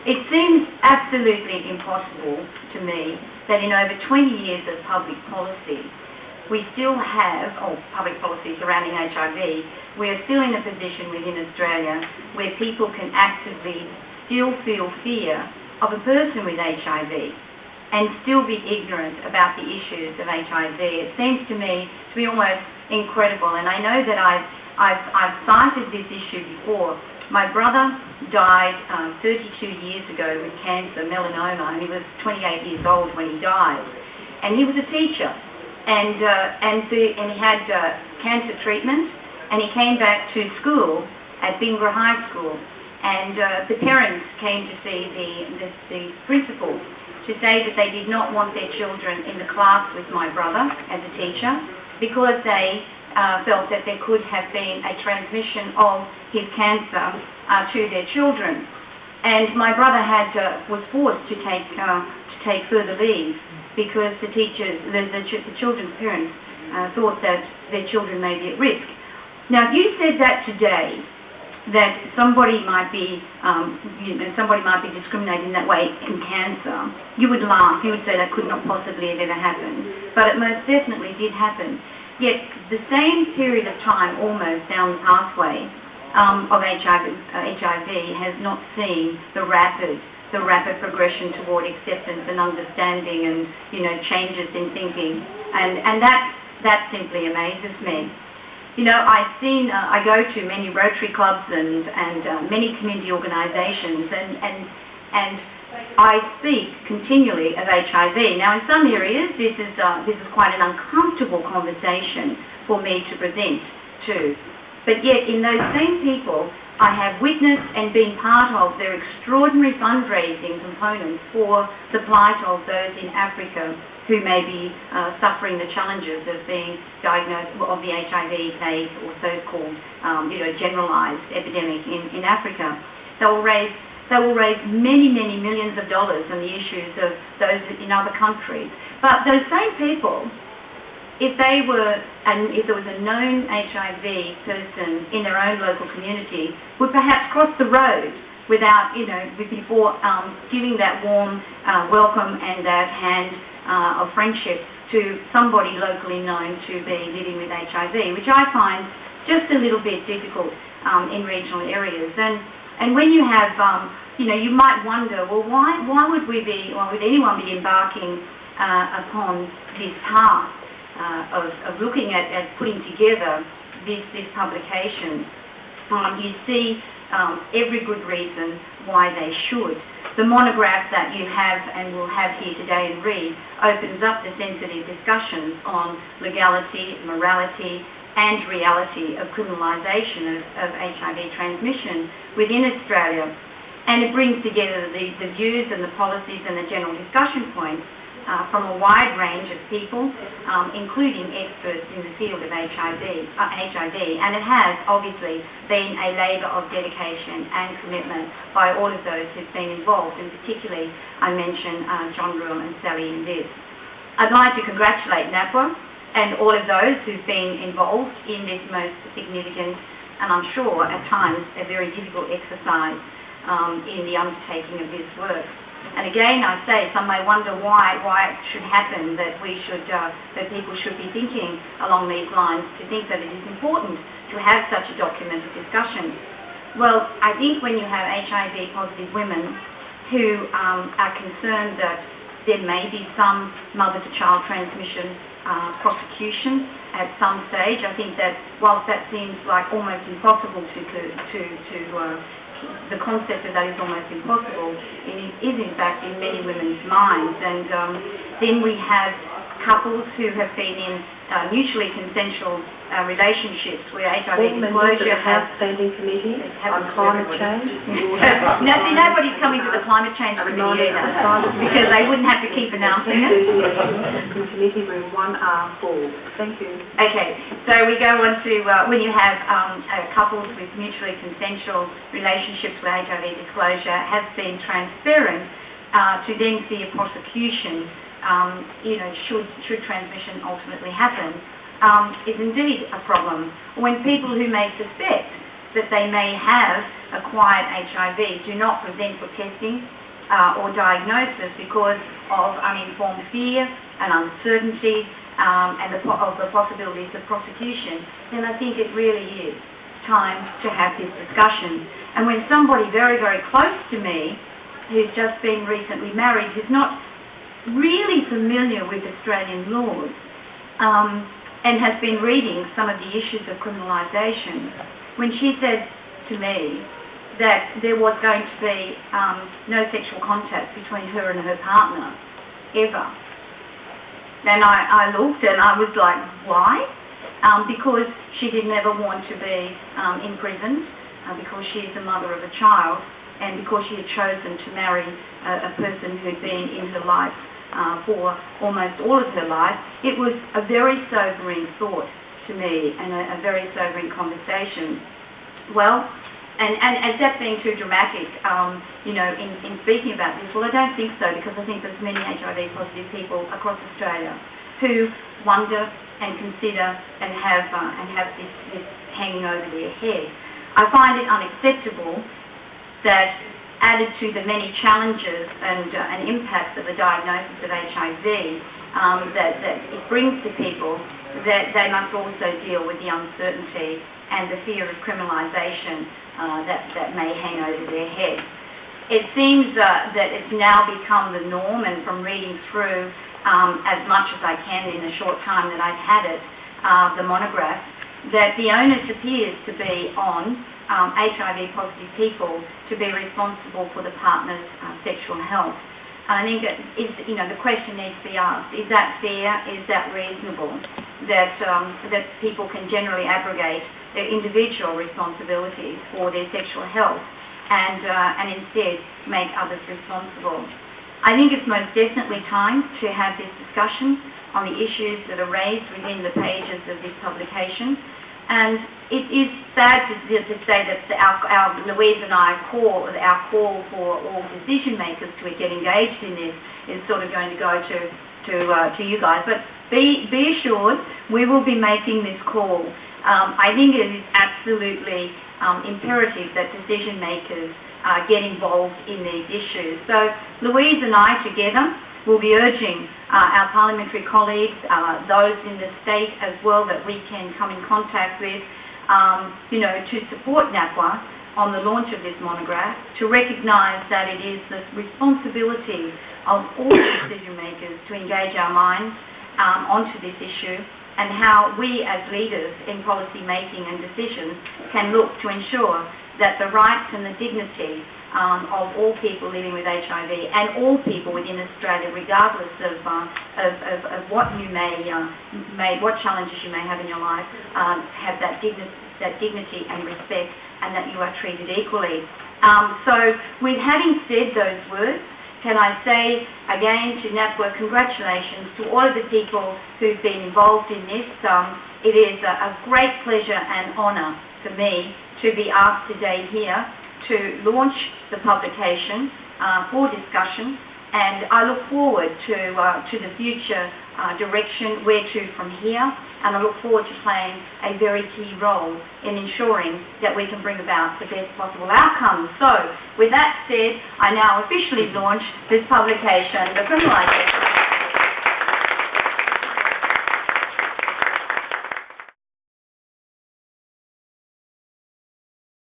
It seems absolutely impossible to me that in over 20 years of public policy, we still have, or public policy surrounding HIV, we are still in a position within Australia where people can actively still feel fear of a person with HIV and still be ignorant about the issues of HIV. It seems to me to be almost incredible, and I know that I've cited this issue before. My brother died 32 years ago with cancer, melanoma, and he was 28 years old when he died. And he was a teacher, and he had cancer treatment, and he came back to school at Bingra High School, and the parents came to see the principal to say that they did not want their children in the class with my brother as a teacher because they felt that there could have been a transmission of his cancer to their children. And my brother was forced to take further leave because the children's parents thought that their children may be at risk. Now, if you said that today, that somebody might be discriminated in that way in cancer, you would laugh. You would say that could not possibly have ever happened. But it most definitely did happen. Yet the same period of time, almost down the pathway of HIV has not seen the rapid progression toward acceptance and understanding and changes in thinking, and that simply amazes me. I go to many Rotary clubs and many community organisations, and I speak continually of HIV. Now, in some areas, this is quite an uncomfortable conversation for me to present to. But yet, in those same people, I have witnessed and been part of their extraordinary fundraising components for the plight of those in Africa who may be suffering the challenges of being diagnosed of the HIV/AIDS or so-called, generalised epidemic in Africa. They will raise many, many millions of dollars on the issues of those in other countries. But those same people, if there was a known HIV person in their own local community, would perhaps cross the road without, before giving that warm welcome and that hand of friendship to somebody locally known to be living with HIV, which I find just a little bit difficult in regional areas. And when you have, you might wonder, well, why would anyone be embarking upon this path of looking at putting together this publication? You see every good reason why they should. The monograph that you have and will have here today and read opens up the sensitive discussions on legality, morality, and reality of criminalisation of HIV transmission within Australia. And it brings together the views and the policies and the general discussion points from a wide range of people, including experts in the field of HIV, and it has obviously been a labour of dedication and commitment by all of those who've been involved, and particularly I mention John Room and Sally in this. I'd like to congratulate NAPWA and all of those who've been involved in this most significant and I'm sure at times a very difficult exercise in the undertaking of this work. And again, I say, some may wonder why it should happen, that people should be thinking along these lines, to think that it is important to have such a documented discussion. Well, I think when you have HIV-positive women who are concerned that there may be some mother-to-child transmission prosecution at some stage, I think that whilst that seems like almost impossible the concept of that is almost impossible, it is in fact in many women's minds. And then we have couples who have been in mutually consensual relationships where HIV disclosure has... Standing Committee on Climate Change. No, see, nobody's coming to the Climate Change Committee either, because they wouldn't have to keep announcing it. Committee Room 1R4. Thank you. Okay, so we go on to when you have couples with mutually consensual relationships where HIV disclosure has been transparent, to then see a prosecution, should transmission ultimately happen, is indeed a problem. When people who may suspect that they may have acquired HIV do not present for testing or diagnosis because of uninformed fear and uncertainty and of the possibilities of prosecution, then I think it really is time to have this discussion. And when somebody very, very close to me, who's just been recently married, who's not really familiar with Australian laws, and has been reading some of the issues of criminalisation, when she said to me that there was going to be no sexual contact between her and her partner, ever. Then I looked and I was like, why? Because she did never want to be imprisoned, because she is the mother of a child, and because she had chosen to marry a person who'd been in her life for almost all of her life. It was a very sobering thought to me and a very sobering conversation. Well, and is that being too dramatic, in speaking about this? Well, I don't think so, because I think there's many HIV positive people across Australia who wonder and consider and have this hanging over their head. I find it unacceptable that, added to the many challenges and impacts of the diagnosis of HIV that it brings to people, that they must also deal with the uncertainty and the fear of criminalisation that may hang over their heads. It seems that it's now become the norm, and from reading through as much as I can in the short time that I've had it, the monograph, that the onus appears to be on HIV positive people to be responsible for the partner's sexual health. I think the question needs to be asked: is that fair? Is that reasonable? That people can generally abrogate their individual responsibilities for their sexual health and instead make others responsible. I think it's most definitely time to have this discussion on the issues that are raised within the pages of this publication. And it is sad to say that our Louise and I our call for all decision makers to get engaged in this is sort of going to go to you guys. But be assured, we will be making this call. I think it is absolutely imperative that decision makers get involved in these issues. So Louise and I together will be urging our parliamentary colleagues, those in the state as well that we can come in contact with, to support NAPWA on the launch of this monograph, to recognise that it is the responsibility of all decision makers to engage our minds onto this issue, and how we as leaders in policy making and decisions can look to ensure that the rights and the dignity of all people living with HIV and all people within Australia, regardless of what you what challenges you may have in your life, have that dignity and respect, and that you are treated equally. So, with having said those words, can I say again to NAPWA, congratulations to all of the people who've been involved in this. It is a great pleasure and honour for me to be asked today here to launch the publication for discussion, and I look forward to the future direction, where to from here, and I look forward to playing a very key role in ensuring that we can bring about the best possible outcomes. So, with that said, I now officially launch this publication, The Criminalisation